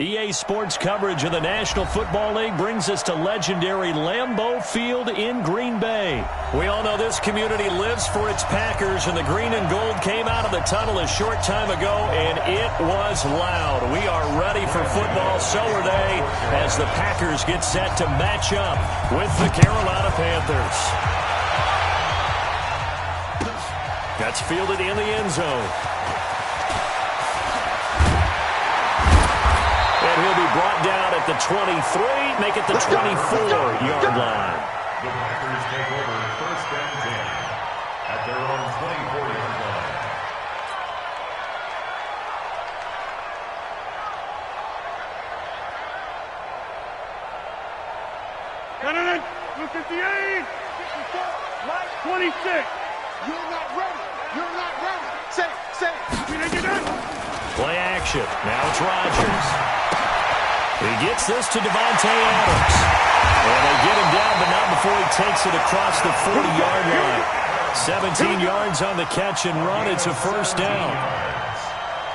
EA Sports coverage of the National Football League brings us to legendary Lambeau Field in Green Bay. We all know this community lives for its Packers, and the green and gold came out of the tunnel a short time ago, and it was loud. We are ready for football, so are they, as the Packers get set to match up with the Carolina Panthers. That's fielded in the end zone. And he'll be brought down at the 23, make it the 24-yard line. The Packers take over first and 10 at their own 24-yard line. Look at the 8. Mike 26. You're not ready. You're not ready. Say. Play action. Now it's Rodgers. He gets this to Devontae Adams. And they get him down, but not before he takes it across the 40-yard line. 17 yards on the catch and run. It's a first down.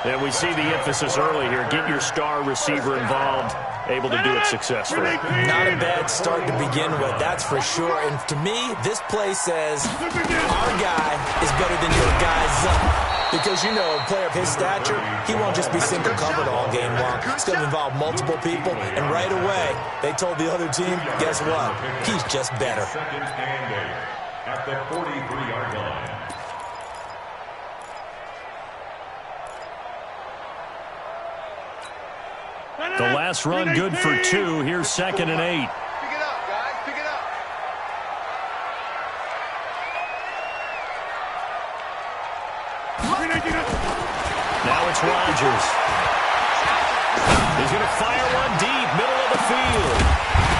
And we see the emphasis early here. Get your star receiver involved. Able to do it successfully. Not a bad start to begin with, that's for sure. And to me, this play says our guy is better than your guy's. Because, you know, a player of his stature, he won't just be single covered all game long. It's going to involve multiple people. And right away, they told the other team, guess what? He's just better. Second and 8 at the 43-yard line. The last run good for 2. Here's second and 8. Pick it up, guys. Pick it up. Now it's Rodgers. He's going to fire one deep, middle of the field.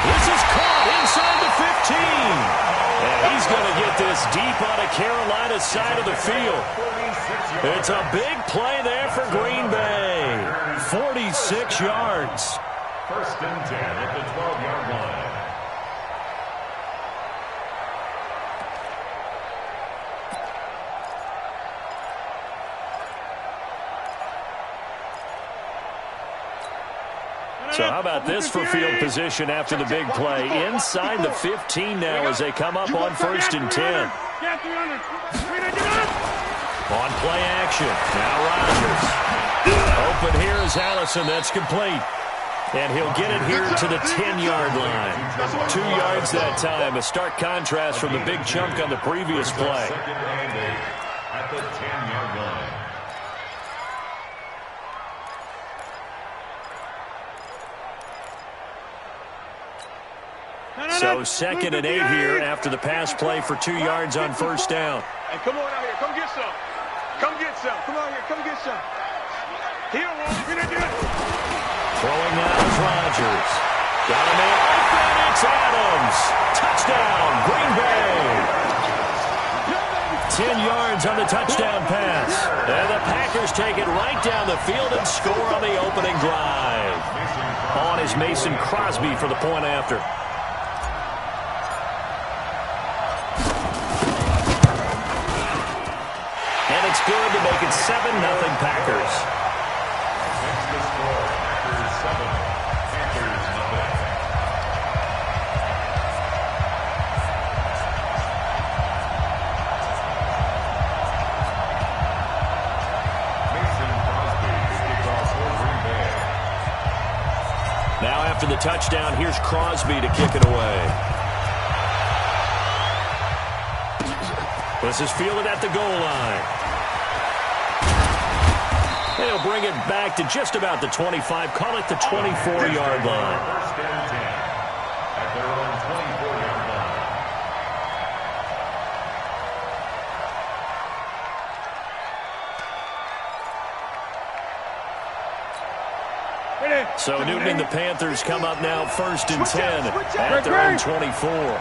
This is caught inside the 15. And he's going to get this deep on a Carolina side of the field. It's a big play there for Green Bay. 46 yards. First and 10 at the 12-yard line. So how about this for field position after the big play? Inside the 15 now as they come up on first and 10. On play action. Now Rodgers. Open here is Allison. That's complete. And he'll get it here to the 10-yard line. 2 yards that time. A stark contrast from the big chunk on the previous play. Second and 8 at the 10-yard line. So second and 8 here after the pass play for 2 yards on first down. Hey, come on out here. Come get some. Come get some. Come on here. Come get some. Here, Throwing now is Rodgers. Got him in open. It's Adams. Touchdown, Green Bay. 10 yards on the touchdown pass. And the Packers take it right down the field and score on the opening drive. On is Mason Crosby for the point after. And it's good to make it 7-0 Packers. Next to score, Packers 7, Panthers 0. Mason Crosby to kick off for Green Bay. Now after the touchdown, here's Crosby to kick it away. This is fielded at the goal line. They'll bring it back to just about the 25. Call it the 24-yard line. First and 10 at their own 24-yard line. So Newton and the Panthers come up now first and 10 at their own 24.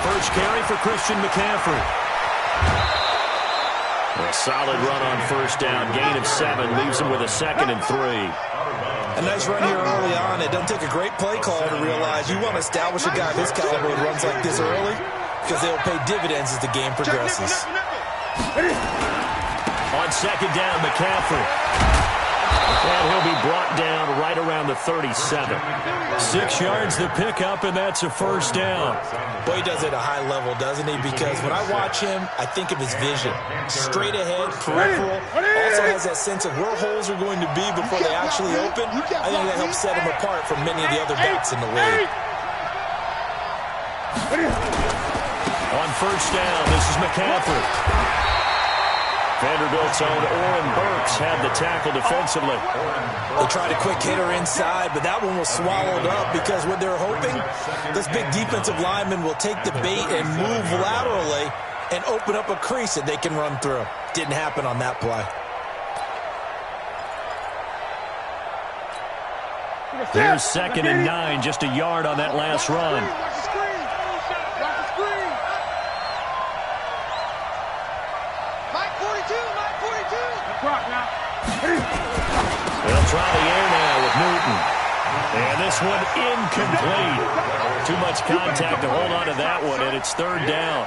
First carry for Christian McCaffrey. A solid run on first down. Gain of 7 leaves him with a second and 3. A nice run here early on. It doesn't take a great play caller to realize you want to establish a guy of his caliber who runs like this early because they'll pay dividends as the game progresses. On second down, McCaffrey. And he'll be brought down right around the 37. 6 yards the pickup, and that's a first down. Boy, he does it at a high level, doesn't he? Because when I watch him, I think of his vision. Straight ahead, peripheral. Also has that sense of where holes are going to be before they actually open. I think that helps set him apart from many of the other backs in the league. On first down, this is McCaffrey. Vanderbilt's own Oren Burks had the tackle defensively. They tried a quick hitter inside, but that one was swallowed up because what they're hoping, those big defensive linemen will take the bait and move laterally and open up a crease that they can run through. Didn't happen on that play. Here's 2nd and 9, just a yard on that last run. They'll try the air now with Newton. And this one incomplete. Too much contact to hold on to that one, and it's 3rd down.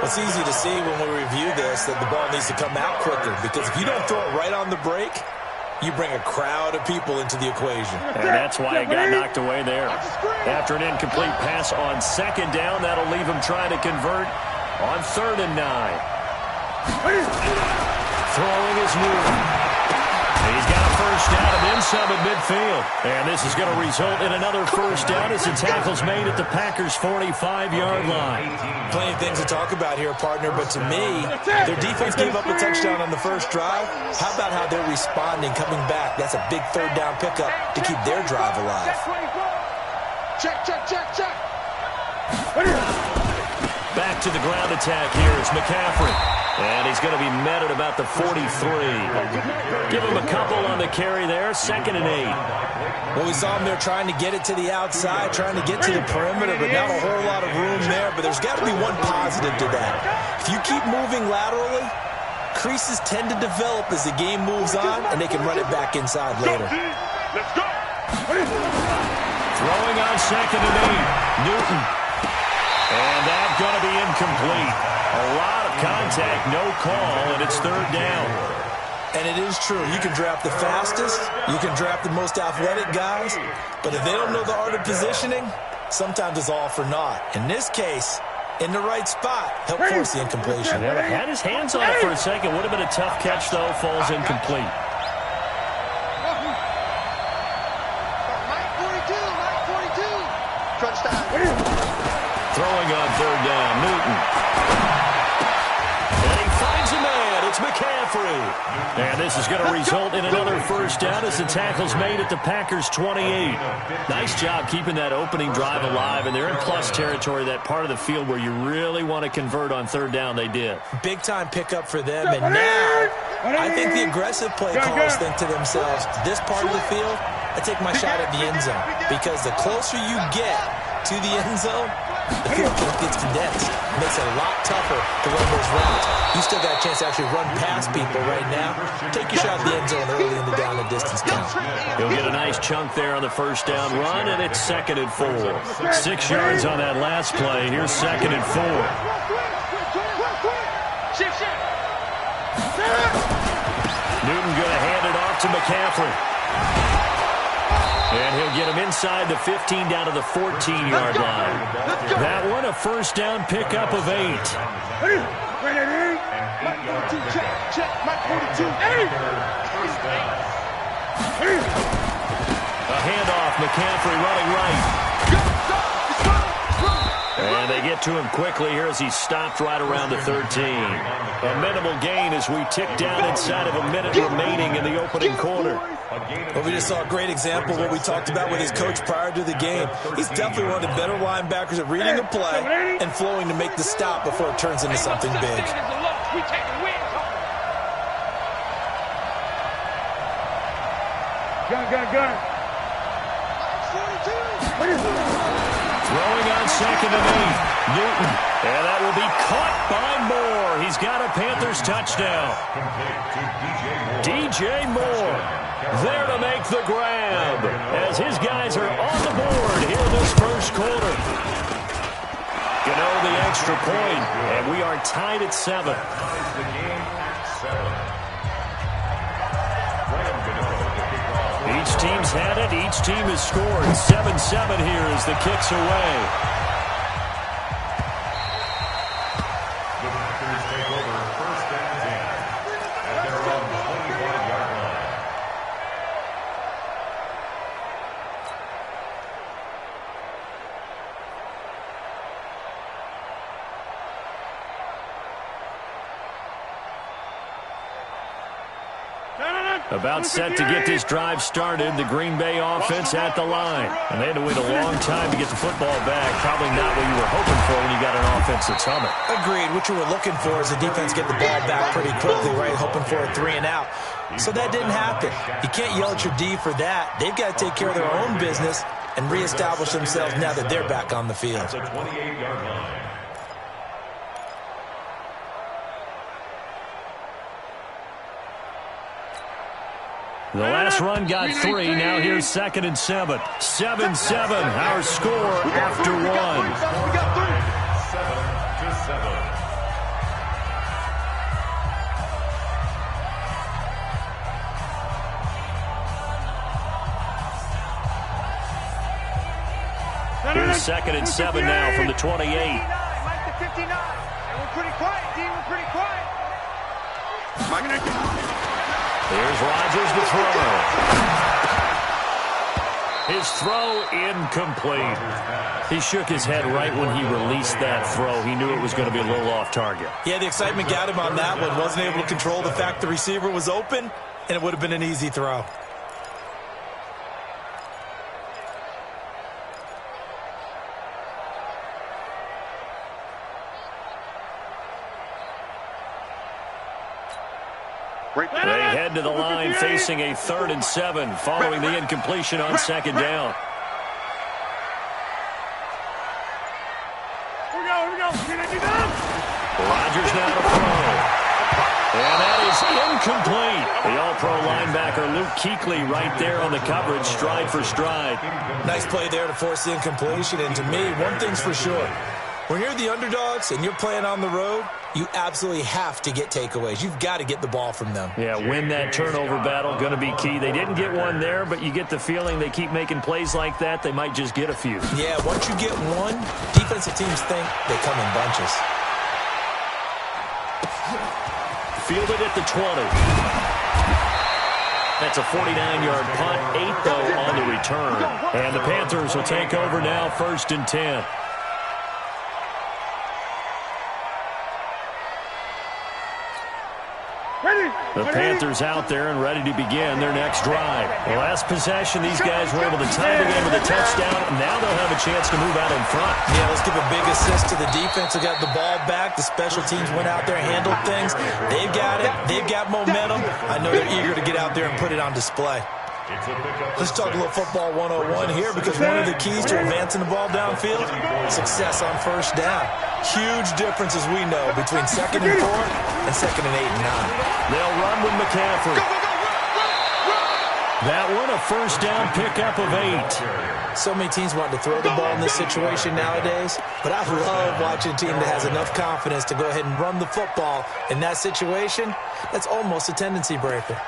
It's easy to see when we review this that the ball needs to come out quicker, because if you don't throw it right on the break, you bring a crowd of people into the equation. And that's why it got knocked away there. After an incomplete pass on 2nd down, that'll leave him trying to convert on 3rd and 9. Throwing is Newton. He's got a first down and then some at midfield. And this is going to result in another first down as the tackle's made at the Packers' 45-yard line. Plenty of things to talk about here, partner, but to me, their defense gave up a touchdown on the first drive. How about how they're responding, coming back? That's a big 3rd down pickup to keep their drive alive. Check. Back to the ground attack here is McCaffrey. And he's going to be met at about the 43. Give him a couple on the carry there. 2nd and 8. Well, we saw him there trying to get it to the outside, trying to get to the perimeter, but not a whole lot of room there. But there's got to be one positive to that. If you keep moving laterally, creases tend to develop as the game moves on, and they can run it back inside later. Let's go. Throwing on 2nd and 8. Newton. And that's going to be incomplete. A lot of contact, no call, and it's 3rd down. And it is true. You can draft the fastest, you can draft the most athletic guys, but if they don't know the art of positioning, sometimes it's all for naught. In this case, in the right spot, help force the incompletion. Yeah, had his hands on it for a second. Would have been a tough catch, though. Falls incomplete. Mike 42. Crunch time. Throwing on 3rd down, Newton. And he finds a man. It's McCaffrey. And this is going to result in another first down as the tackle's made at the Packers' 28. Nice job keeping that opening drive alive, and they're in plus territory, that part of the field where you really want to convert on 3rd down. They did. Big-time pickup for them, and now I think the aggressive play callers think to themselves, this part of the field, I take my shot at the end zone, because the closer you get to the end zone, the field gets condensed. It makes it a lot tougher to run those routes. You still got a chance to actually run past people right now. Take your shot at the end zone early in the down and distance count. He'll get a nice chunk there on the first down run, and it's 2nd and 4. 6 yards on that last play. Here's 2nd and 4. Newton going to hand it off to McCaffrey. And he'll get him inside the 15 down to the 14-yard line. That one, a first down pickup of 8. A handoff, McCaffrey running right. And they get to him quickly here as he's stopped right around the 13. A minimal gain as we tick down inside of a minute remaining in the opening quarter. Well, we just saw a great example of what we talked about with his coach prior to the game. He's definitely one of the better linebackers at reading a play and flowing to make the stop before it turns into something big. Gun. Throwing on 2nd and 8. Newton. And that will be caught by Moore. He's got a Panthers touchdown. DJ Moore there to make the grab as his guys are on the board here in this first quarter. The extra point, and we are tied at 7. Each team's had it. Each team has scored. 7-7 here as the kick's away. The Packers take over first and 10 at their own 25-yard line. About set to get this drive started, the Green Bay offense at the line. And they had to wait a long time to get the football back. Probably not what you were hoping for when you got an offense that's humming. Agreed. What you were looking for is the defense get the ball back pretty quickly, right? Hoping for a 3 and out. So that didn't happen. You can't yell at your D for that. They've got to take care of their own business and reestablish themselves now that they're back on the field. At the 28-yard line. The last run got 3. Now here's 2nd and 7. 7-7, our score after 1. We got 7-7. Here's 2nd and 7 now from the 28. Mike the 59. And we're pretty quiet, D. We're pretty quiet. Here's Rodgers to throw. His throw incomplete. He shook his head right when he released that throw. He knew it was going to be a little off target. Yeah, the excitement got him on that one. Wasn't able to control the fact the receiver was open, and it would have been an easy throw. They head to the line facing a 3rd and 7 following the incompletion on 2nd down. Here we go. Rodgers now to throw. And that is incomplete. The all-pro linebacker Luke Kuechly right there on the coverage, stride for stride. Nice play there to force the incompletion. And to me, one thing's for sure. When you're the underdogs and you're playing on the road, you absolutely have to get takeaways. You've got to get the ball from them. Yeah, win that turnover battle, going to be key. They didn't get one there, but you get the feeling they keep making plays like that, they might just get a few. Yeah, once you get one, defensive teams think they come in bunches. Fielded at the 20. That's a 49-yard punt, 8 though on the return. And the Panthers will take over now, 1st and 10. The Panthers out there and ready to begin their next drive. The last possession, these guys were able to tie the game with a touchdown. Now they'll have a chance to move out in front. Yeah, let's give a big assist to the defense who got the ball back. The special teams went out there and handled things. They've got it. They've got momentum. I know they're eager to get out there and put it on display. Let's talk a little football 101 here, because one of the keys to advancing the ball downfield, success on 1st down. Huge difference, as we know, between 2nd and 4 and 2nd and 8 and 9. They'll run with McCaffrey. That one, a 1st down pickup of 8. So many teams want to throw the ball in this situation nowadays, but I love watching a team that has enough confidence to go ahead and run the football. In that situation, that's almost a tendency breaker.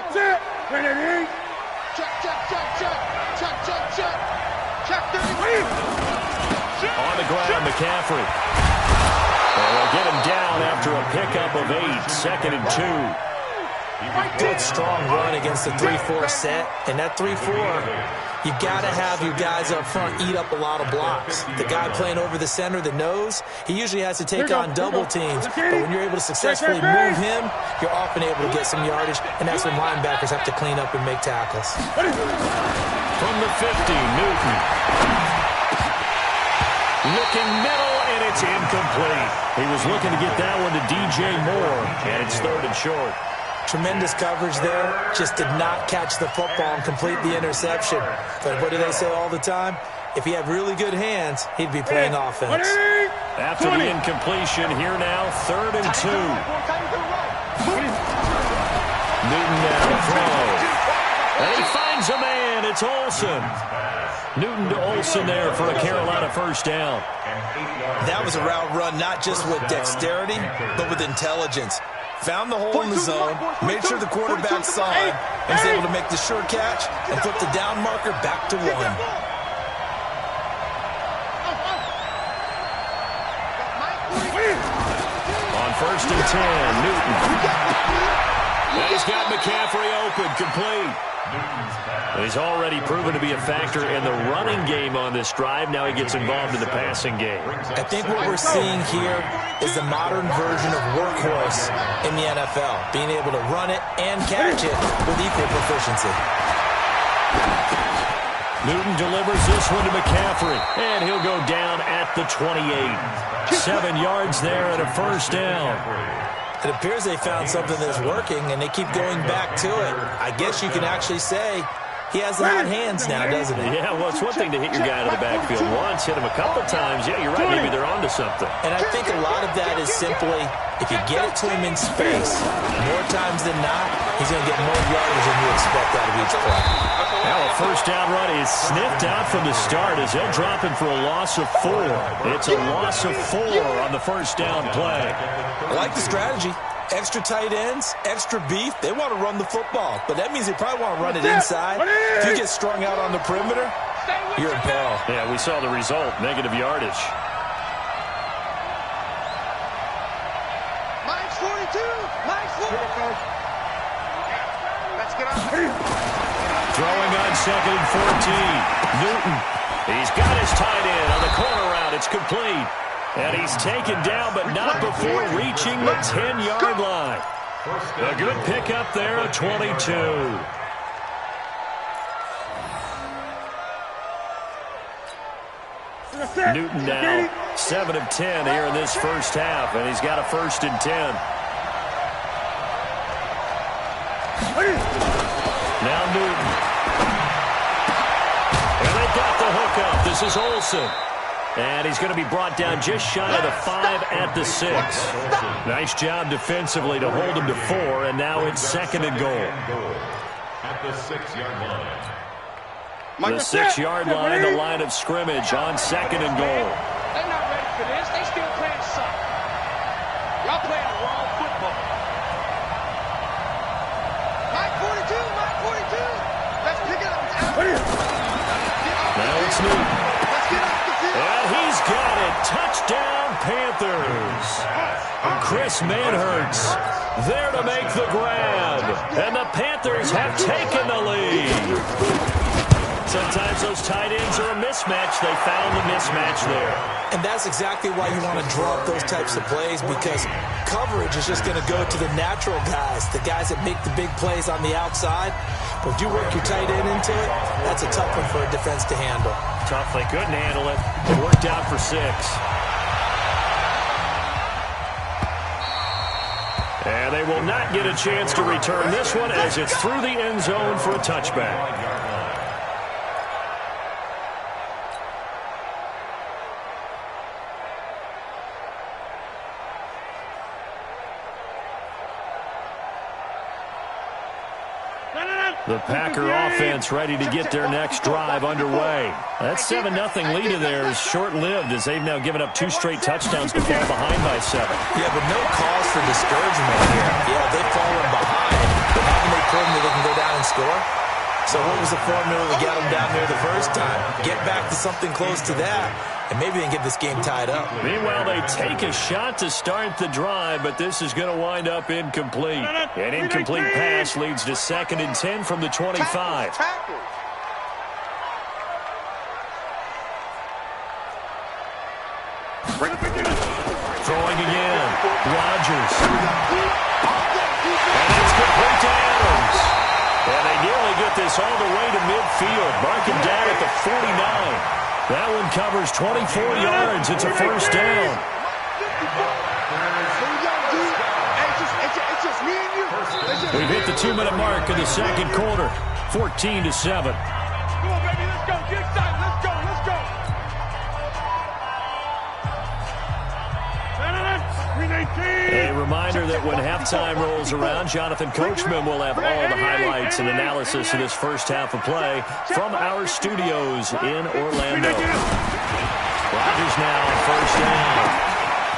That's it. Ready? Check. Check the lead. On the ground, McCaffrey. And they'll get him down after a pickup of 8, 2nd and 2. Good, strong run against the 3-4 set. And that 3-4, you got to have your guys up front eat up a lot of blocks. The guy playing over the center, the nose, he usually has to take on double teams. But when you're able to successfully move him, you're often able to get some yardage. And that's when linebackers have to clean up and make tackles. From the 50, Newton. Looking middle, and it's incomplete. He was looking to get that one to DJ Moore, and it's 3rd and short. Tremendous coverage there. Just did not catch the football and complete the interception. But what do they say all the time? If he had really good hands, he'd be playing offense. After the incompletion, here now, 3rd and 2. Newton now to throw. And he finds a man. It's Olsen. Newton to Olsen there for a Carolina first down. That was a route run not just with dexterity, but with intelligence. Found the hole in the zone, made sure the quarterback saw it, and was able to make the sure catch and flip the down marker back to 1. On 1st and 10, Newton. And he's got McCaffrey open, complete. He's already proven to be a factor in the running game on this drive. Now he gets involved in the passing game. I think what we're seeing here is the modern version of workhorse in the NFL, being able to run it and catch it with equal proficiency. Newton delivers this one to McCaffrey, and he'll go down at the 28. 7 yards there and a first down. It appears they found something that's working, and they keep going back to it. I guess you can actually say he has the hot hands now, doesn't he? Yeah, well, it's one thing to hit your guy out of the backfield once, hit him a couple times. Yeah, you're right, maybe they're onto something. And I think a lot of that is simply, if you get it to him in space, more times than not, he's going to get more yardage than you expect out of each play. Now a first down run is sniffed out from the start as they'll drop him for a loss of 4. It's a loss of 4 on the first down play. I like the strategy. Extra tight ends, extra beef. They want to run the football, but that means they probably want to run it inside. If you get strung out on the perimeter, you're in peril. Yeah, we saw the result, negative yardage. Mine's 42. Mine's 40. Let's get up. Throwing on 2nd and 14. Newton. He's got his tight end on the corner route. It's complete. And he's taken down, but not before reaching the 10-yard line. A good pickup there at 22. Newton now 7 of 10 here in this first half, and he's got a 1st and 10. Now Newton. And they got the hook up. This is Olsen. And he's going to be brought down just shy of the 5 at the 6. Nice job defensively to hold him to 4, and now it's 2nd and goal. At the 6-yard line. The 6-yard line, the line of scrimmage on 2nd and goal. They're not ready for this. They still playing suck. Y'all playing the wrong football. Mike 42. Mike 42. Let's pick it up. Now it's Newton. Let's get off the field. And he's got it. Touchdown, Panthers. Chris Manhertz there to make the grab. And the Panthers have taken the lead. Sometimes those tight ends are a mismatch. They found the mismatch there. And that's exactly why you want to draw up those types of plays, because coverage is just going to go to the natural guys, the guys that make the big plays on the outside. But if you work your tight end into it, that's a tough one for a defense to handle. Tough. They couldn't handle it. It worked out for 6. And they will not get a chance to return this one as it's through the end zone for a touchback. The Packer offense ready to get their next drive underway. That 7-0 lead of theirs is short-lived as they've now given up 2 straight touchdowns to fall behind by 7. Yeah, but no cause for discouragement here. Yeah, they've fallen behind, but haven't they proven that they can go down and score? So what was the formula to get them down there the first time? Get back to something close to that, and maybe they can get this game tied up. Meanwhile, they take a shot to start the drive, but this is going to wind up incomplete. An incomplete pass leads to 2nd and 10 from the 25. Throwing again. Rodgers. And it's complete to Adams. And they nearly get this all the way to midfield. Mark him down at the 49. That one covers 24 yards. It's a first down. We've hit the 2-minute mark in the second quarter. 14-7. Come on, baby. Let's go. Get excited. Let's go. Let's go. A reminder that when halftime rolls around, Jonathan Coachman will have all the highlights and analysis of this first half of play from our studios in Orlando. Rodgers now first down.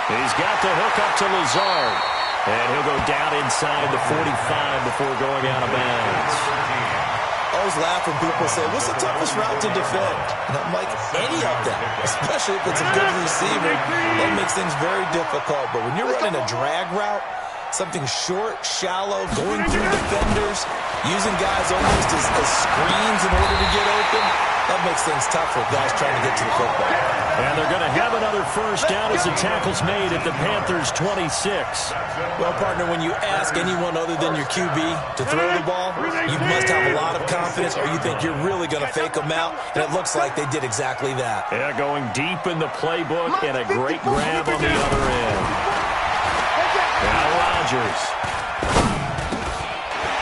He's got the hook up to Lazard. And he'll go down inside the 45 before going out of bounds. I always laugh when people say, what's the toughest route to defend? And I'm like, any of them, especially if it's a good receiver. That makes things very difficult. But when you're running a drag route, something short, shallow, going through defenders, using guys almost as screens in order to get open, that makes things tough for guys trying to get to the football. And they're going to have another first down as the tackle's made at the Panthers' 26. Well, partner, when you ask anyone other than your QB to throw the ball, you must have a lot of confidence, or you think you're really going to fake them out, and it looks like they did exactly that. Yeah, going deep in the playbook and a great grab on the other end. Now Rodgers.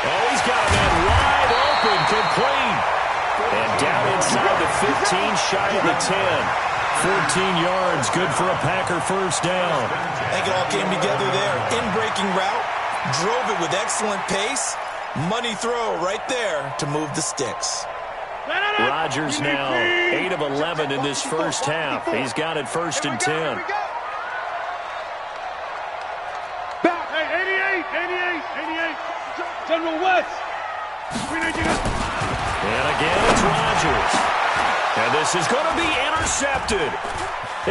Oh, he's got a man wide open, complete. And down inside the 15, shy of the 10. 14 yards, good for a Packer first down. I think it all came together there. In-breaking route, drove it with excellent pace. Money throw right there to move the sticks. Rodgers now 8 of 11 in this first half. He's got it first and 10. Hey, 88. General West. And again, it's Rodgers. And this is going to be intercepted.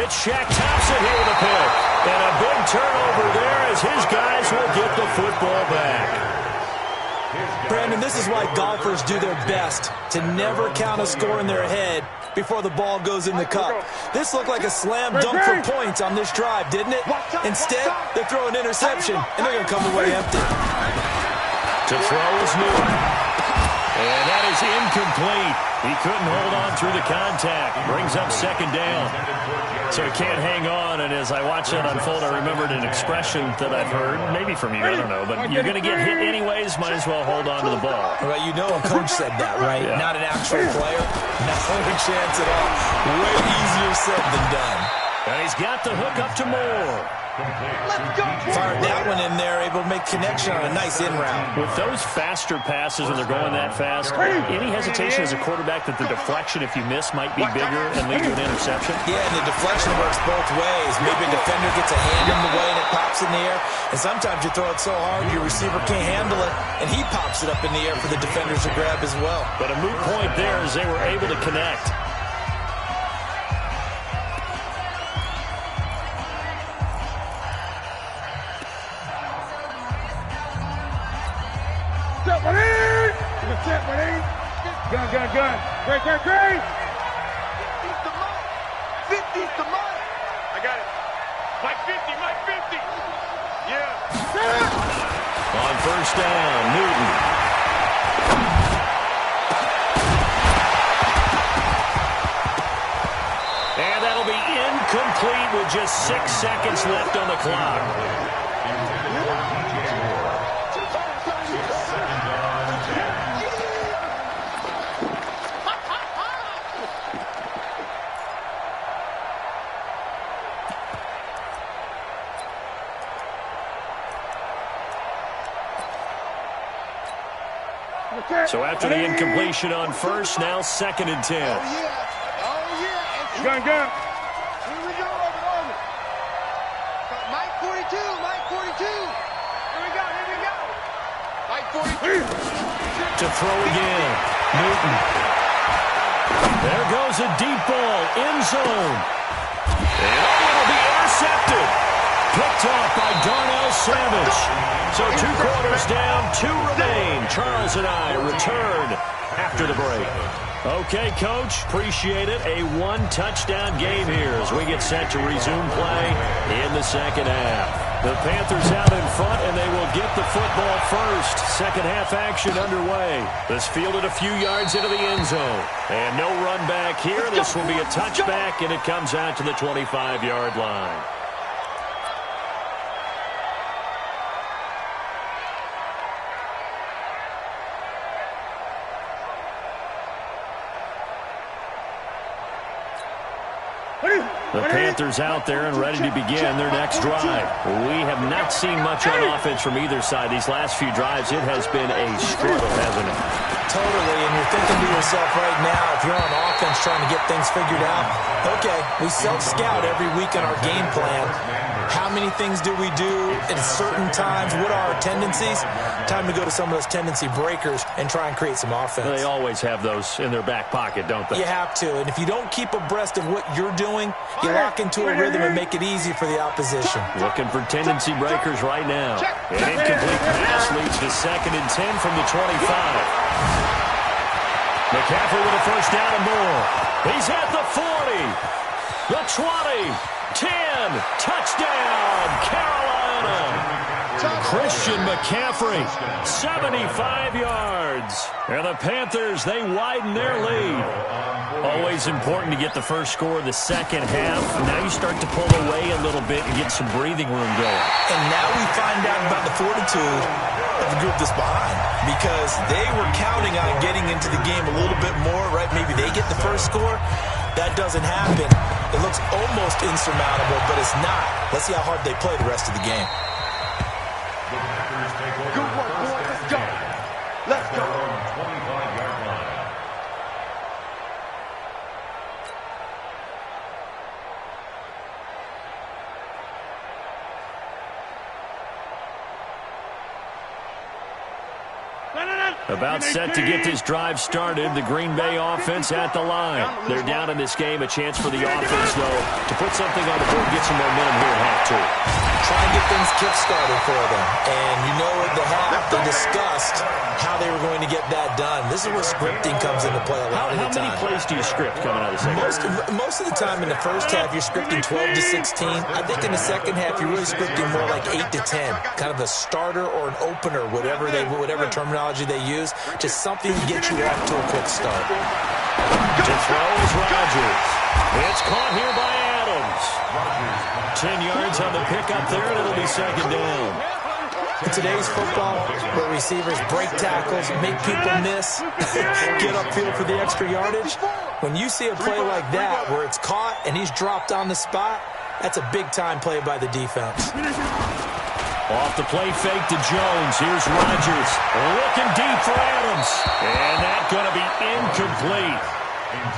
It's Shaq Thompson here with a pick. And a big turnover there as his guys will get the football back. Brandon, this is why golfers do their best to never count a score in their head before the ball goes in the cup. This looked like a slam dunk for points on this drive, didn't it? Instead, they throw an interception, and they're going to come away empty. To throw is Newton. And that is incomplete. He couldn't hold on through the contact. Brings up second down. So he can't hang on. And as I watch that unfold, I remembered an expression that I've heard, maybe from you, I don't know. But you're going to get hit anyways, might as well hold on to the ball. Well, you know a coach said that, right? Yeah. Not an actual player. Not a chance at all. Way easier said than done. And he's got the hook up to Moore. Fired that one in there, able to make connection on a nice in route. With those faster passes when they're going that fast, any hesitation as a quarterback that the deflection, if you miss, might be bigger and lead to an interception? Yeah, and the deflection works both ways. Maybe a defender gets a hand in the way and it pops in the air. And sometimes you throw it so hard your receiver can't handle it, and he pops it up in the air for the defenders to grab as well. But a moot point there as they were able to connect. Gun. Great. 50's the money. I got it. Mike 50. Yeah. On first down, Newton. And that'll be incomplete with just 6 seconds left on the clock. So after the incompletion on first, now second and 10. Oh, yeah. Gun. Here we go, over. Mike 42. Here we go. Mike 42. To throw again, Newton. There goes a deep ball, end zone. And it'll be intercepted. Picked off by Darnell Savage. So 2 quarters down, 2 remain. Charles and I return after the break. Okay, Coach, appreciate it. A 1-touchdown game here as we get set to resume play in the second half. The Panthers out in front, and they will get the football first. Second half action underway. This fielded a few yards into the end zone. And no run back here. This will be a touchback, and it comes out to the 25-yard line. Ready? The Panthers out there and ready to begin their next drive. We have not seen much on offense from either side. These last few drives, it has been a struggle, hasn't it? Totally, and you're thinking to yourself right now, if you're on offense trying to get things figured out, okay, we self-scout every week in our game plan. How many things do we do at certain times? What are our tendencies? Time to go to some of those tendency breakers and try and create some offense. They always have those in their back pocket, don't they? You have to, and if you don't keep abreast of what you're doing, you lock into a rhythm and make it easy for the opposition. Looking for tendency breakers right now. An incomplete pass leads to 2nd and 10 from the 25. McCaffrey with a first down and more. He's at the 40, the 20, 10, touchdown, Carolina. Christian McCaffrey, 75 yards. And the Panthers, they widen their lead. Always important to get the first score of the second half. Now you start to pull away a little bit and get some breathing room going. And now we find out about the fortitude of the group that's behind, because they were counting on getting into the game a little bit more, right? Maybe they get the first score. That doesn't happen. It looks almost insurmountable, but it's not. Let's see how hard they play the rest of the game. Good work, boys. Let's go. Let's go. 25-yard line. About set to get this drive started. The Green Bay offense at the line. They're down in this game. A chance for the offense, though, to put something on the board, get some momentum here at half two. Try and get things kick-started for them. And you know at the half, they discussed how they were going to get that done. This is where scripting comes into play a lot of the time. How many plays do you script coming out of the second half? Most of the time in the first half, you're scripting 12 to 16. I think in the second half, you're really scripting more like 8 to 10. Kind of a starter or an opener, whatever terminology they use. Just something to get you off to a quick start. To throw is Rodgers. It's caught here by Adams. 10 yards on the pickup there, and it'll be second down. In today's football, where receivers break tackles, make people miss, get upfield for the extra yardage, when you see a play like that where it's caught and he's dropped on the spot, that's a big-time play by the defense. Off the play fake to Jones. Here's Rodgers. Looking deep for Adams. And that's going to be incomplete.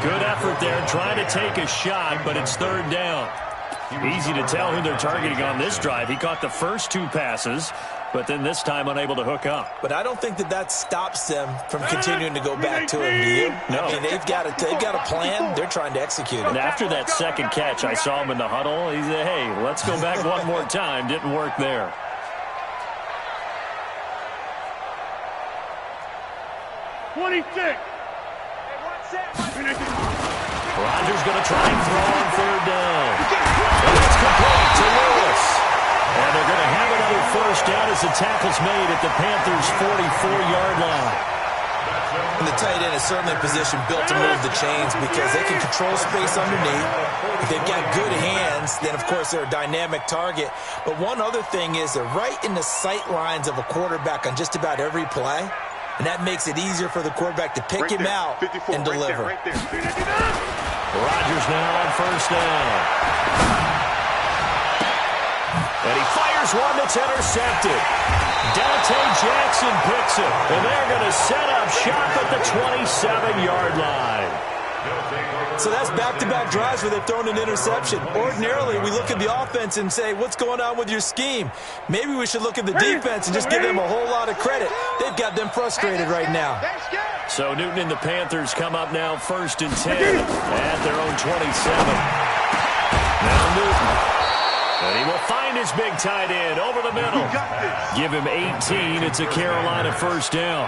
Good effort there, trying to take a shot, but it's third down. Easy to tell who they're targeting on this drive. He caught the first 2 passes, but then this time unable to hook up. But I don't think that stops them from continuing to go back to him, do you? No. I mean, they've got a plan. They're trying to execute it. And after that second catch, I saw him in the huddle. He said, hey, let's go back one more time. Didn't work there. 26. Rodgers going to try and throw on third down. And it's complete to Lewis. And they're going to have another first down as the tackle's made at the Panthers' 44-yard line. And the tight end is certainly a position built to move the chains because they can control space underneath. If they've got good hands, then, of course, they're a dynamic target. But one other thing is they're right in the sight lines of a quarterback on just about every play. And that makes it easier for the quarterback to pick him out and deliver. Rodgers now on first down. And he fires one that's intercepted. Dante Jackson picks it. And they're going to set up shop at the 27-yard line. So that's back-to-back drives where they've thrown an interception. Ordinarily, we look at the offense and say, what's going on with your scheme? Maybe we should look at the defense and just give them a whole lot of credit. They've got them frustrated right now. So Newton and the Panthers come up now first and 10 at their own 27. Now Newton. And he will find his big tight end over the middle. Give him 18. It's a Carolina first down.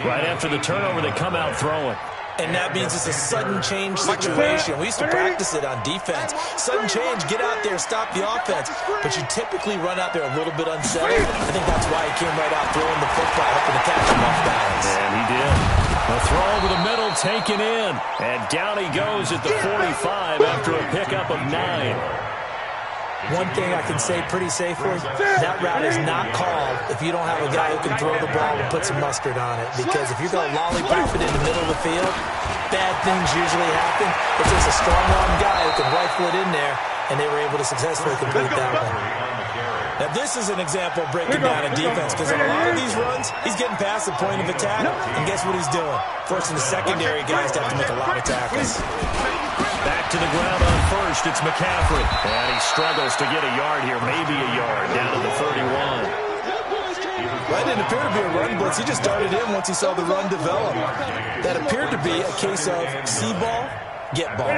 Right after the turnover, they come out throwing. And that means it's a sudden change situation. We used to practice it on defense. Sudden change, get out there, stop the offense. But you typically run out there a little bit unsettled. I think that's why he came right out throwing the football, hoping to catch him off balance. And he did. A throw over the middle, taken in. And down he goes at the 45 after a pickup of 9. One thing I can say pretty safely, that route is not called if you don't have a guy who can throw the ball and put some mustard on it. Because if you're going to lollipop it in the middle of the field, bad things usually happen. It's just a strong-arm guy who can rifle it in there, and they were able to successfully complete that one. Now, this is an example of breaking down a defense, because on a lot of these runs, he's getting past the point of attack, and guess what he's doing? Forcing the secondary guys to have to make a lot of tackles. Back to the ground on first, it's McCaffrey. And he struggles to get a yard here, maybe a yard, down to the 31. Well, it didn't appear to be a run blitz. He just darted in once he saw the run develop. That appeared to be a case of see ball, get ball.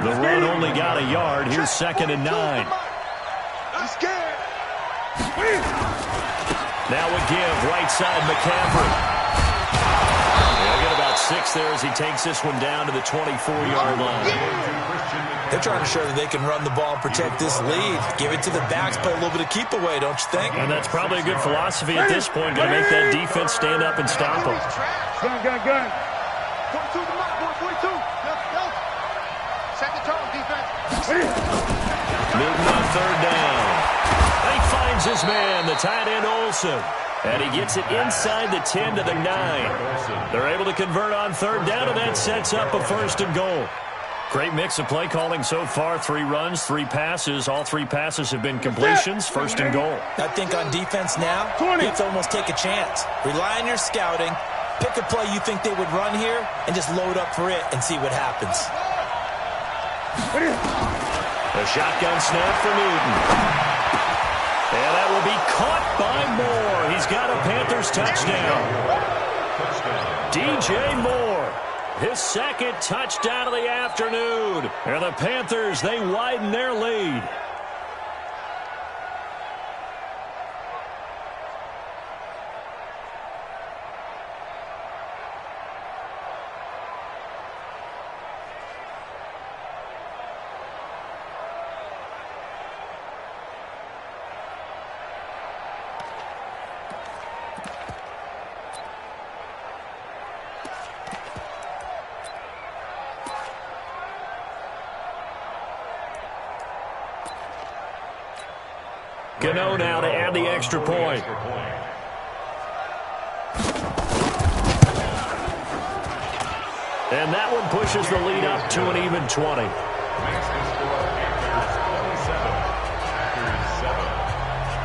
The run only got a yard. Here's 2nd and 9. He's scared. Now a give, right side, McCaffrey. He'll get about 6 there as he takes this one down to the 24-yard line. They're trying to show that they can run the ball and protect this lead. Give it to the backs, play a little bit of keep away, don't you think? And that's probably a good philosophy at this point, going to make that defense stand up and stop them. Gun. 42 to mark, 42. Go. Second turn, defense. Newton on 3rd down. And he finds his man, the tight end Olsen. And he gets it inside the 10 to the 9. They're able to convert on 3rd down, and that sets up a 1st and goal. Great mix of play calling so far. 3 runs, 3 passes. All 3 passes have been completions. 1st and goal. I think on defense now, you have to almost take a chance. Rely on your scouting. Pick a play you think they would run here and just load up for it and see what happens. A shotgun snap for Newton. And that will be caught by Moore. He's got a Panthers touchdown. DJ Moore. His 2nd touchdown of the afternoon. And the Panthers, they widen their lead. Gano now to add the extra point. And that one pushes the lead up to an even 20.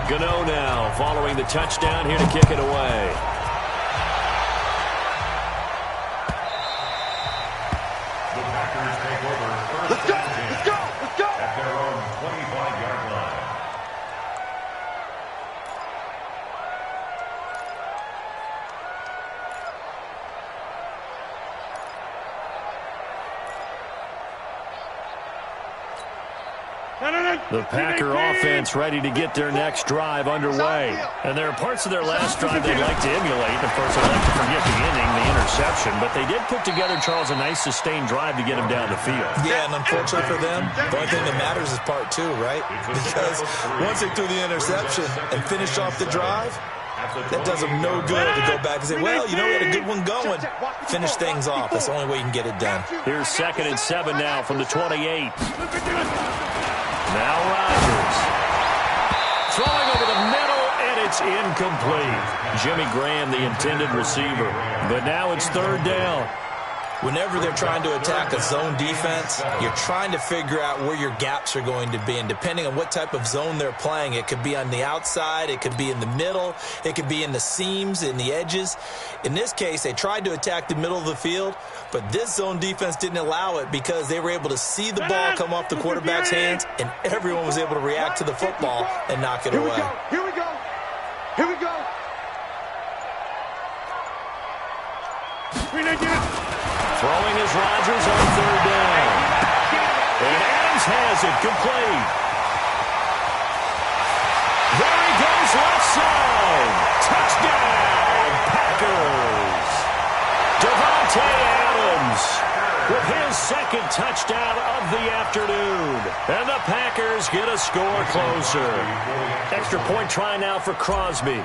Gano now following the touchdown here to kick it away. The Packers take over first and 10 at their own 25-yard line. The Packer offense ready to get their next drive underway. And there are parts of their last drive they'd like to emulate. Of course, I'd like to forget the ending, the interception. But they did put together, Charles, a nice sustained drive to get him down the field. Yeah, and unfortunately for them, the only thing that matters is part 2, right? Because once they threw the interception and finished off the drive, that does them no good to go back and say, well, you know, we had a good one going. Finish things off. That's the only way you can get it done. Here's 2nd and 7 now from the 28. Now Rodgers. Throwing over the middle, and it's incomplete. Jimmy Graham, the intended receiver. But now it's 3rd down. Whenever they're trying to attack a zone defense, you're trying to figure out where your gaps are going to be. And depending on what type of zone they're playing, it could be on the outside, it could be in the middle, it could be in the seams, in the edges. In this case, they tried to attack the middle of the field, but this zone defense didn't allow it because they were able to see the ball come off the quarterback's hands, and everyone was able to react to the football and knock it away. Here we go. Throwing is Rodgers on 3rd down. And Adams has it complete. There he goes left side. Touchdown, Packers. Davante Adams with his 2nd touchdown of the afternoon. And the Packers get a score closer. Extra point try now for Crosby.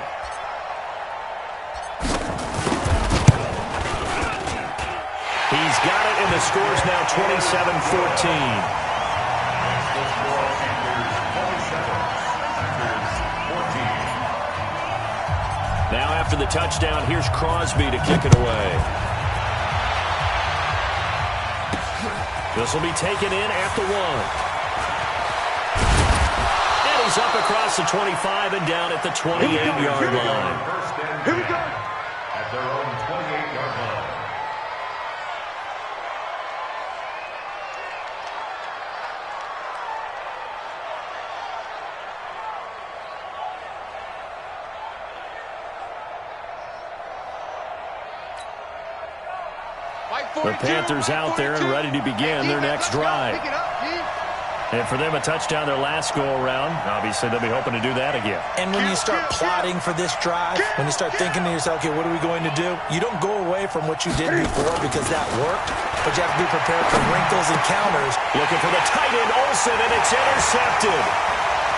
He's got it, and the score's now 27-14. Now after the touchdown, here's Crosby to kick it away. This will be taken in at the 1. And he's up across the 25 and down at the 28-yard line. Here we go. At their own 28-yard line. The Panthers out there and ready to begin their next drive. And for them, a touchdown their last go-around. Obviously, they'll be hoping to do that again. And when you start plotting for this drive, when you start thinking to yourself, okay, what are we going to do? You don't go away from what you did before because that worked, but you have to be prepared for wrinkles and counters. Looking for the tight end, Olsen, and it's intercepted.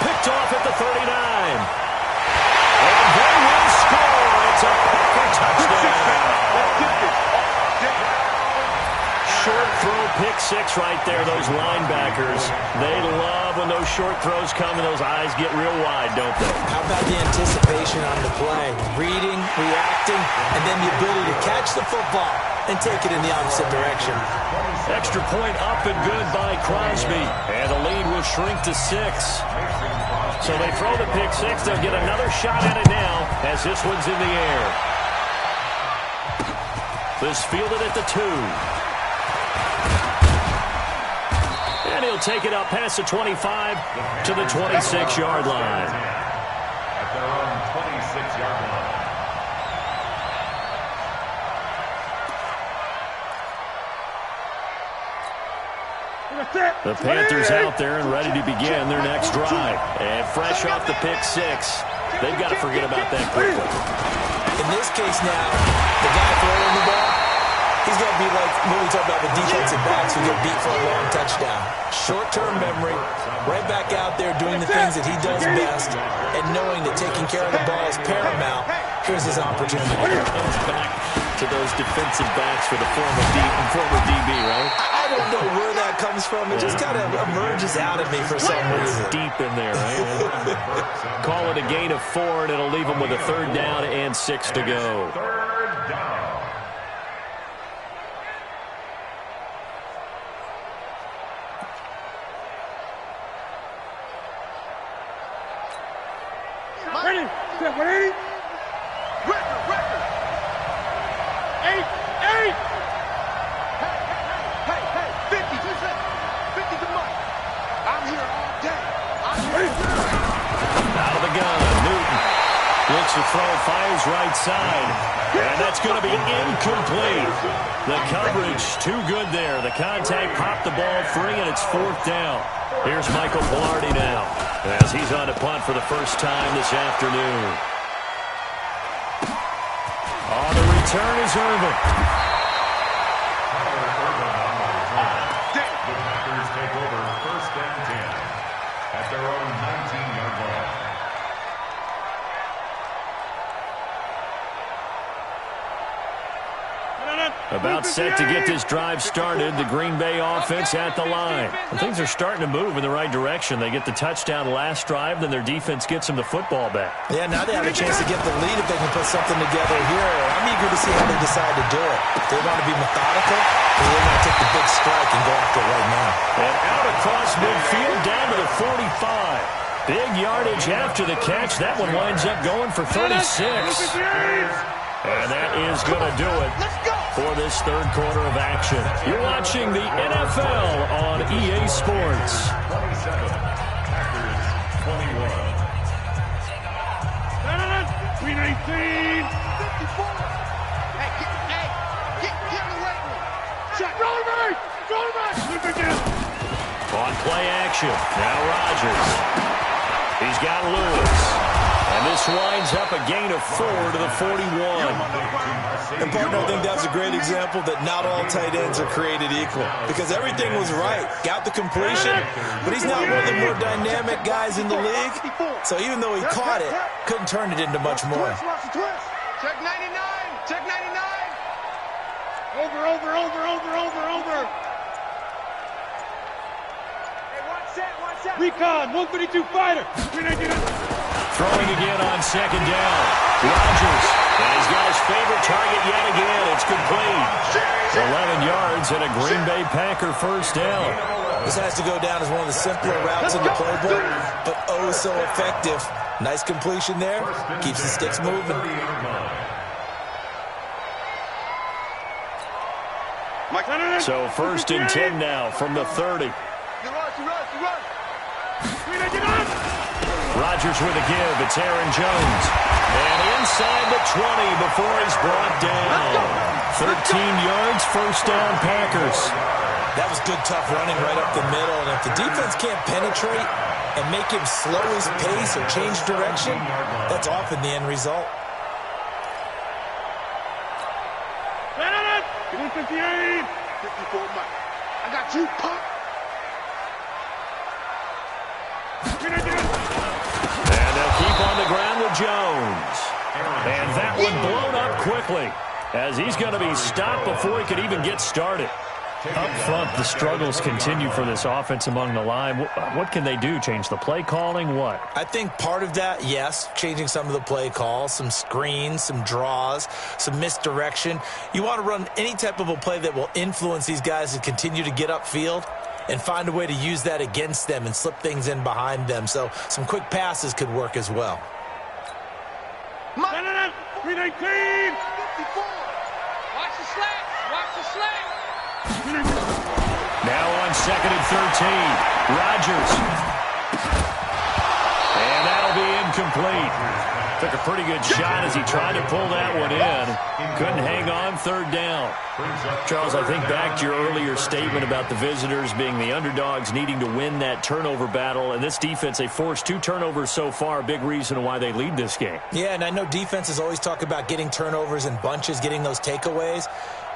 Picked off at the 39. And they will score. It's a Packer touchdown. Short throw, pick six right there, those linebackers. They love when those short throws come and those eyes get real wide, don't they? How about the anticipation on the play? Reading, reacting, and then the ability to catch the football and take it in the opposite direction. Extra point up and good by Crosby. And the lead will shrink to 6. So they throw the pick six. They'll get another shot at it now as this one's in the air. This fielded at the 2. And he'll take it up past the 25 to the 26-yard line. At their own 26-yard line. The Panthers out there and ready to begin their next drive. And fresh off the pick six, they've got to forget about that quickly. In this case now, the guy throwing the ball, he's going to be like when we talk about the defensive backs who get beat for a long touchdown. Short-term memory, right back out there doing the things that he does best, and knowing that taking care of the ball is paramount. Here's his opportunity. Comes back to those defensive backs for the former DB, right? I don't know where that comes from. It just kind of emerges out of me for some reason. Deep in there, right? Call it a gain of 4, and it'll leave them with a 3rd down and 6 to go. 3rd down. Ready? Set 180. Record. 8. Hey, 50. 50 the money. I'm here all day. Out of the gun, Newton looks to throw, fires right side, and that's going to be incomplete. The coverage too good there. The contact popped the ball free, and it's 4th down. Here's Michael Pilardi now as he's on to punt for the first time this afternoon. On the return is Irvin. The Packers take over 1st and 10 at their own 19-yard line. About set to get this drive started. The Green Bay offense at the line. And things are starting to move in the right direction. They get the touchdown last drive, then their defense gets them the football back. Yeah, now they have a chance to get the lead if they can put something together here. I'm eager to see how they decide to do it. They want to be methodical, or they want to take the big strike and go after it right now. And out across midfield down to the 45. Big yardage after the catch. That one winds up going for 36. And that is going to do it for this 3rd quarter of action. You're watching the NFL on EA Sports. 27, Packers 21. 319. 54. Hey, get away from me. Shot. Roll back. On play action. Now Rodgers. He's got Lewis. And this winds up a gain of 4 to the 41. And, partner, I think that's a great example that not all tight ends are created equal. Because everything was right. Got the completion, but he's not one of the more dynamic guys in the league. So even though he caught it, couldn't turn it into much more. Check 99. Check 99. Over. Hey, watch that. Recon, 152 fighter. Throwing again on 2nd down. Rodgers And he's got his favorite target yet again. It's complete. 11 yards and a Green Bay Packer first down. This has to go down as one of the simpler routes in the playbook, but oh so effective. Nice completion there. Keeps the sticks moving. So first and 10 now from the 30. Rodgers with a give. It's Aaron Jones. And inside the 20 before he's brought down. 13 yards, first down Packers. That was good, tough running right up the middle. And if the defense can't penetrate and make him slow his pace or change direction, that's often the end result. 58. 54 Mike. I got you, pop. And they'll keep on the ground with Jones. And that one blown up quickly as he's going to be stopped before he could even get started. Up front, the struggles continue for this offense among the line. What can they do? Change the play calling? What? I think part of that, yes, changing some of the play calls, some screens, some draws, some misdirection. You want to run any type of a play that will influence these guys to continue to get upfield and find a way to use that against them and slip things in behind them. So some quick passes could work as well. 319. 54. Watch the slant. Watch the slant. Now on second and 13, Rodgers. And that'll be incomplete. Took a pretty good shot as he tried to pull that one in. Couldn't hang on, third down. Charles, I think back to your earlier statement about the visitors being the underdogs needing to win that turnover battle. And this defense, they forced 2 turnovers so far, a big reason why they lead this game. Yeah, and I know defenses always talk about getting turnovers in bunches, getting those takeaways.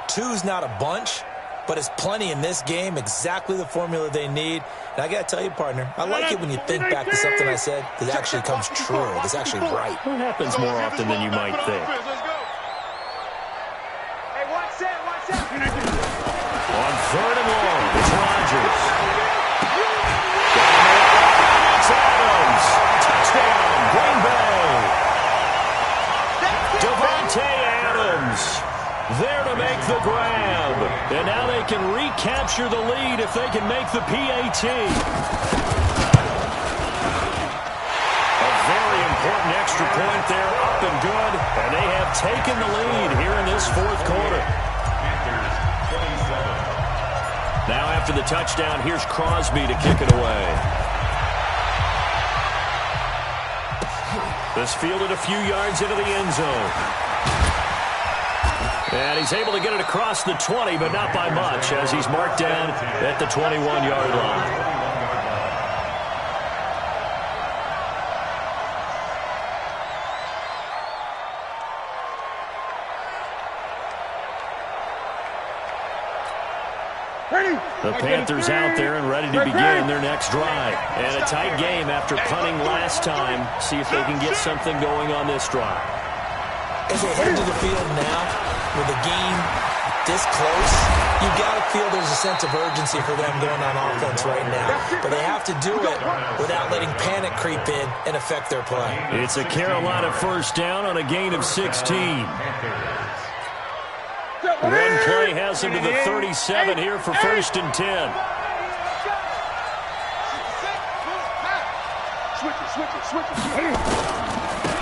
2's not a bunch, but it's plenty in this game, exactly the formula they need. And I got to tell you, partner, I like it when you think back to something I said that actually comes true, that's actually right. It happens more often than you might think. Hey, watch that. Watch that. On third and long, it's Rodgers. It's Adams. Touchdown, Green Bay. Devontae Adams there to make the grab. And now they can recapture the lead if they can make the PAT. A very important extra point there, up and good. And they have taken the lead here in this fourth quarter. Now after the touchdown, here's Crosby to kick it away. This fielded a few yards into the end zone. And he's able to get it across the 20, but not by much, as he's marked down at the 21-yard line. The Panthers out there and ready to begin their next drive. And a tight game after punting last time. See if they can get something going on this drive. As they head to the field now, with the game this close, you got to feel there's a sense of urgency for them going on offense right now. But they have to do it without letting panic creep in and affect their play. It's a Carolina first down on a gain of 16. One play has him to the 37 here for first and 10.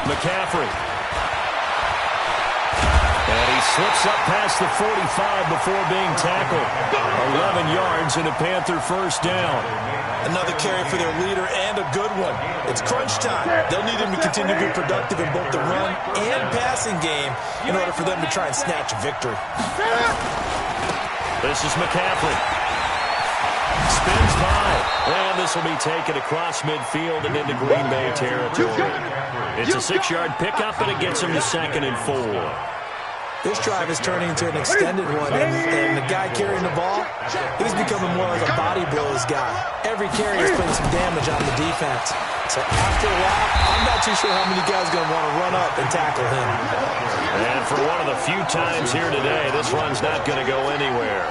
McCaffrey. And he slips up past the 45 before being tackled. 11 yards and a Panther first down. Another carry for their leader and a good one. It's crunch time. They'll need him to continue to be productive in both the run and passing game in order for them to try and snatch a victory. This is McCaffrey. Spins by. And this will be taken across midfield and into Green Bay territory. It's a 6-yard pickup, and it gets him to second and 4. This drive is turning into an extended one, and the guy carrying the ball, he's becoming more like a body blows guy. Every carry is putting some damage on the defense. So after a while, I'm not too sure how many guys are going to want to run up and tackle him. And for one of the few times here today, this run's not going to go anywhere.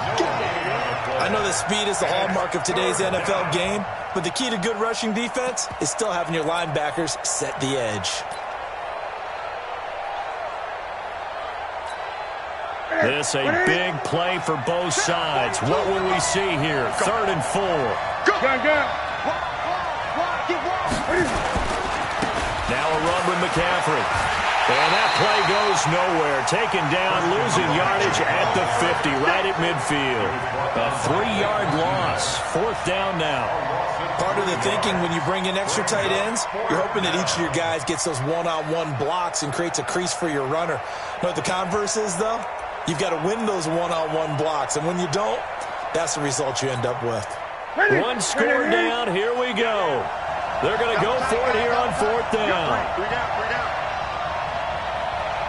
I know that speed is the hallmark of today's NFL game, but the key to good rushing defense is still having your linebackers set the edge. This a big play for both sides. What will we see here? 3rd and 4. Now a run with McCaffrey. And that play goes nowhere. Taken down, losing yardage at the 50, right at midfield. A 3-yard loss. 4th down now. Part of the thinking when you bring in extra tight ends, you're hoping that each of your guys gets those one-on-one blocks and creates a crease for your runner. You know what the converse is, though? You've got to win those one-on-one blocks. And when you don't, that's the result you end up with. One score down. Here we go. They're going to go for it here on 4th down.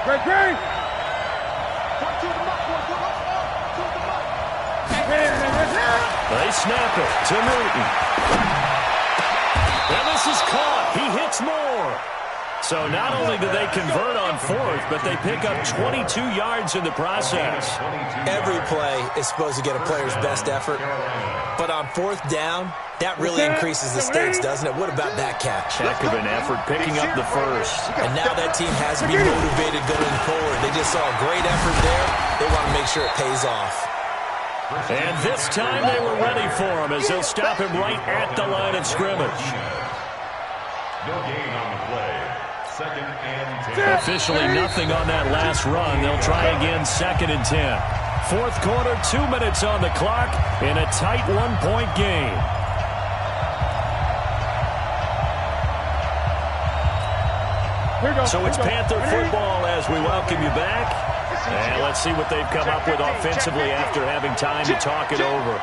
Great. They snap it to Newton. And this is caught. He hits more. So not only do they convert on 4th, but they pick up 22 yards in the process. Every play is supposed to get a player's best effort. But on 4th down, that really increases the stakes, doesn't it? What about that catch? Heck of an effort picking up the first. And now that team has to be motivated going forward. They just saw a great effort there. They want to make sure it pays off. And this time they were ready for him as they'll stop him right at the line of scrimmage. No gain on the play. 2nd and 10. Officially nothing on that last run. They'll try again 2nd and 10. 4th quarter, 2 minutes on the clock in a tight 1-point game. So it's Panther football as we welcome you back. And let's see what they've come up with offensively after having time to talk it over.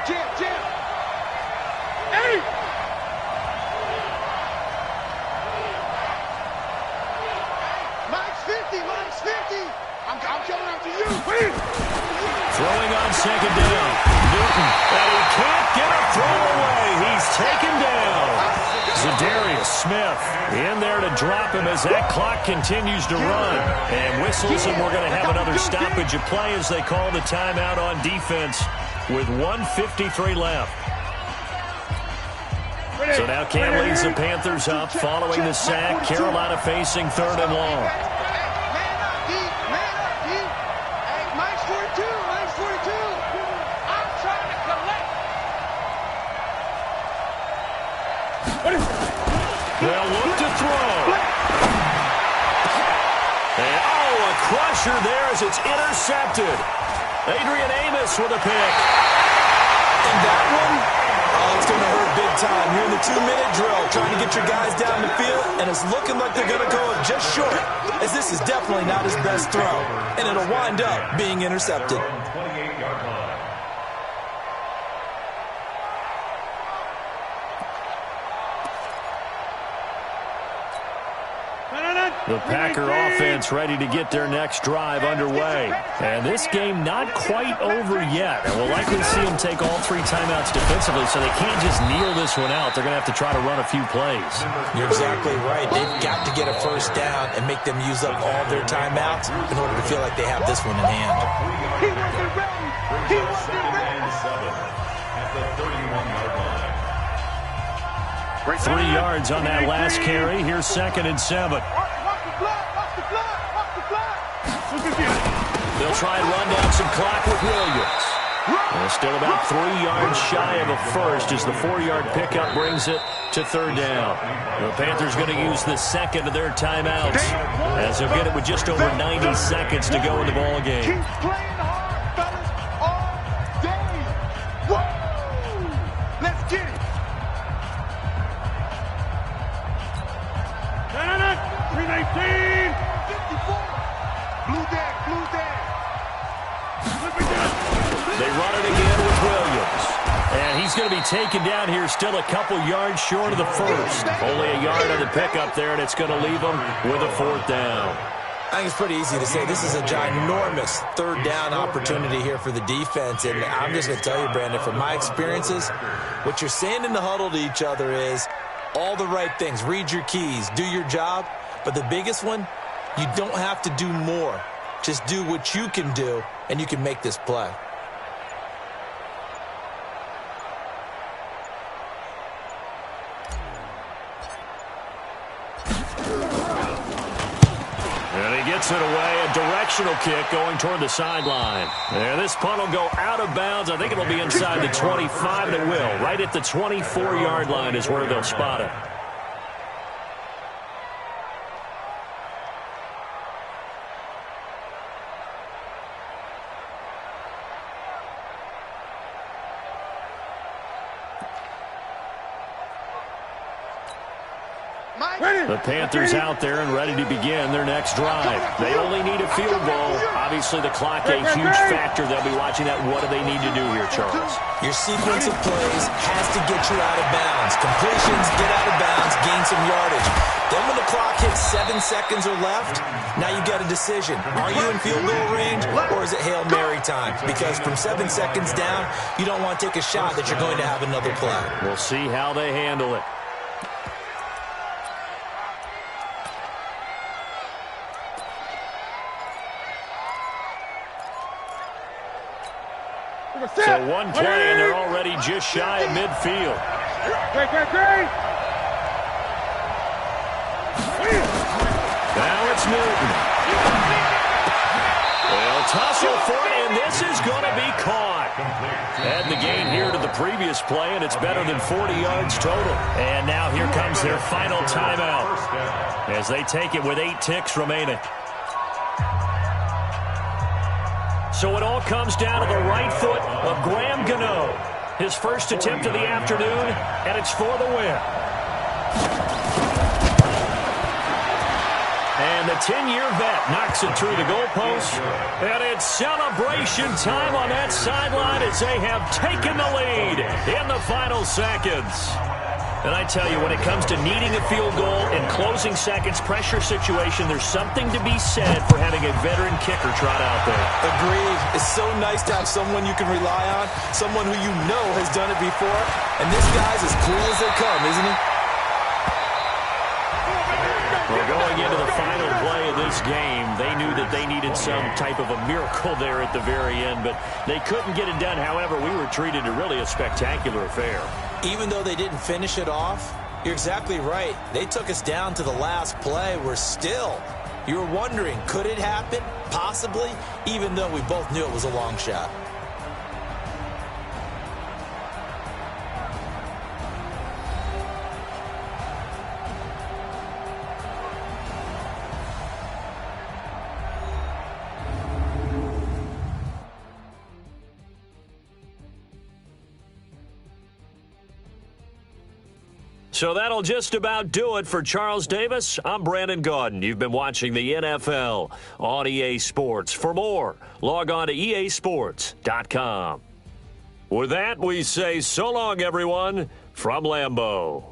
I'm coming after you. Throwing on 2nd down. Newton, and he can't get a throw away. He's taken down. Zadarius Smith in there to drop him as that clock continues to run. And whistles, and we're going to have another stoppage of play as they call the timeout on defense with 1:53 left. So now Cam leads the Panthers up following the sack. Carolina facing 3rd and long. They'll look to throw. And, a crusher there as it's intercepted. Adrian Amos with a pick. And that one, it's going to hurt big time. You're in the 2-minute drill trying to get your guys down the field, and it's looking like they're going to go just short, as this is definitely not his best throw, and it'll wind up being intercepted. 28-yard line. The Packer offense ready to get their next drive underway. And this game not quite over yet. And we'll likely see them take all 3 timeouts defensively, so they can't just kneel this one out. They're going to have to try to run a few plays. You're exactly right. They've got to get a first down and make them use up all their timeouts in order to feel like they have this one in hand. He wasn't ready. He wasn't ready. 2nd and 7 at the 31-yard line. 3 yards on that last carry. Here's 2nd and 7. They'll try and run down some clock with Williams. And still about 3 yards shy of a first as the 4-yard pickup brings it to 3rd down. The Panthers going to use the 2nd of their timeouts as they'll get it with just over 90 seconds to go in the ball game. Keep playing hard, fellas, all day. Whoa! Let's get it. 319. 54. Blue deck. They run it again with Williams. And he's going to be taken down here still a couple yards short of the first. Only a yard on the pickup there, and it's going to leave them with a 4th down. I think it's pretty easy to say this is a ginormous 3rd down opportunity here for the defense. And I'm just going to tell you, Brandon, from my experiences, what you're saying in the huddle to each other is all the right things. Read your keys. Do your job. But the biggest one, you don't have to do more. Just do what you can do, and you can make this play. puts it away. A directional kick going toward the sideline. And this punt will go out of bounds. I think it'll be inside the 25, and it will. Right at the 24-yard line is where they'll spot it. The Panthers out there and ready to begin their next drive. They only need a field goal. Obviously, the clock a huge factor. They'll be watching that. What do they need to do here, Charles? Your sequence of plays has to get you out of bounds. Completions, get out of bounds, gain some yardage. Then when the clock hits 7 seconds or left, now you got a decision. Are you in field goal range, or is it Hail Mary time? Because from 7 seconds down, you don't want to take a shot that you're going to have another play. We'll see how they handle it. So one play, and they're already just shy of midfield. Now it's Newton. They'll tussle for it, and this is going to be caught. Add the gain here to the previous play, and it's better than 40 yards total. And now here comes their final timeout as they take it with 8 ticks remaining. So it all comes down to the right foot of Graham Gano. His first attempt of the afternoon, and it's for the win. And the 10-year vet knocks it through the goalpost. And it's celebration time on that sideline as they have taken the lead in the final seconds. And I tell you, when it comes to needing a field goal in closing seconds, pressure situation, there's something to be said for having a veteran kicker trot out there. Agreed. It's so nice to have someone you can rely on, someone who you know has done it before. And this guy's as cool as they come, isn't he? Well, going into the final play of this game, they knew that they needed some type of a miracle there at the very end, but they couldn't get it done. However, we were treated to really a spectacular affair. Even though they didn't finish it off, you're exactly right. They took us down to the last play. We're still, you were wondering, could it happen? Possibly, even though we both knew it was a long shot. So that'll just about do it for Charles Davis. I'm Brandon Gaudin. You've been watching the NFL on EA Sports. For more, log on to easports.com. With that, we say so long, everyone, from Lambeau.